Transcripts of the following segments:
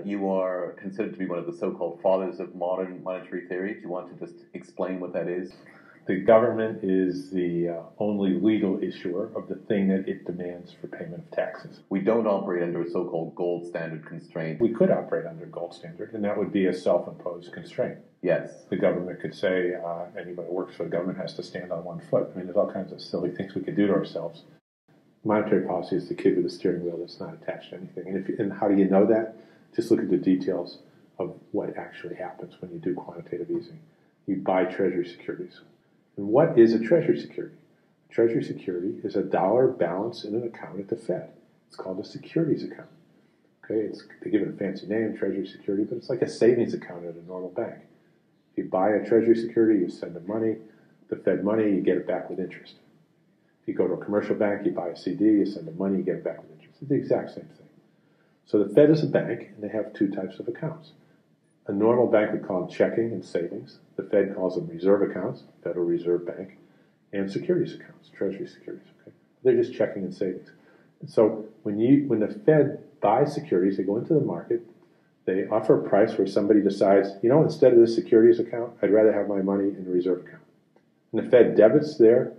you are considered to be one of the so-called fathers of modern monetary theory. Do you want to just explain what that is? The government is the only legal issuer of the thing that it demands for payment of taxes. We don't operate under a so-called gold standard constraint. We could operate under gold standard, and that would be a self-imposed constraint. Yes. The government could say anybody who works for the government has to stand on one foot. I mean, there's all kinds of silly things we could do to ourselves. Monetary policy is the kid with a steering wheel that's not attached to anything. And how do you know that? Just look at the details of what actually happens when you do quantitative easing. You buy treasury securities. And what is a treasury security? A treasury security is a dollar balance in an account at the Fed. It's called a securities account. Okay, they give it a fancy name, treasury security, but it's like a savings account at a normal bank. If you buy a treasury security, you send them money, the Fed money, you get it back with interest. If you go to a commercial bank, you buy a CD, you send them money, you get it back with interest. It's the exact same thing. So the Fed is a bank, and they have two types of accounts. A normal bank would call them checking and savings. The Fed calls them reserve accounts, Federal Reserve Bank, and securities accounts, treasury securities. Okay? They're just checking and savings. And so when the Fed buys securities, they go into the market, they offer a price where somebody decides, you know, instead of this securities account, I'd rather have my money in a reserve account. And the Fed debits their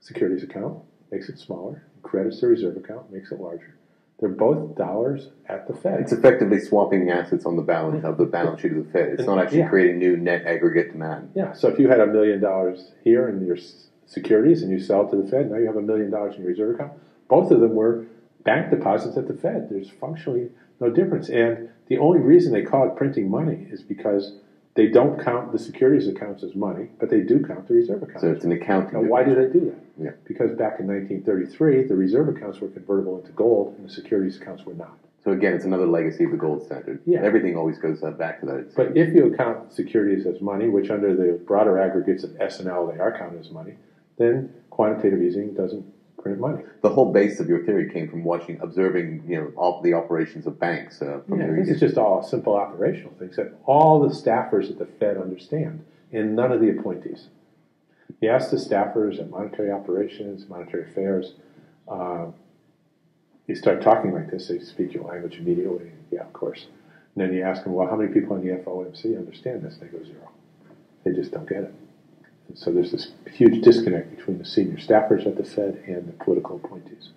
securities account, makes it smaller, credits the reserve account, makes it larger. They're both dollars at the Fed. It's effectively swapping assets on the balance sheet of the Fed. It's not actually creating new net aggregate demand. Yeah. So if you had $1 million here in your securities and you sell it to the Fed, now you have $1 million in your reserve account. Both of them were bank deposits at the Fed. There's functionally no difference. And the only reason they call it printing money is because they don't count the securities accounts as money, but they do count the reserve accounts. So it's an accounting. Now, why do they do that? Yeah. Because back in 1933, the reserve accounts were convertible into gold, and the securities accounts were not. So again, it's another legacy of the gold standard. Yeah. Everything always goes back to that. But if you account securities as money, which under the broader aggregates of S&L they are counted as money, then quantitative easing doesn't print money. The whole base of your theory came from observing, all the operations of banks. This is just all simple operational things that all the staffers at the Fed understand, and none of the appointees. You ask the staffers at monetary operations, monetary affairs, you start talking like this, they speak your language immediately. Yeah, of course. And then you ask them, well, how many people in the FOMC understand this? And they go 0. They just don't get it. And so there's this huge disconnect between the senior staffers at the Fed and the political appointees.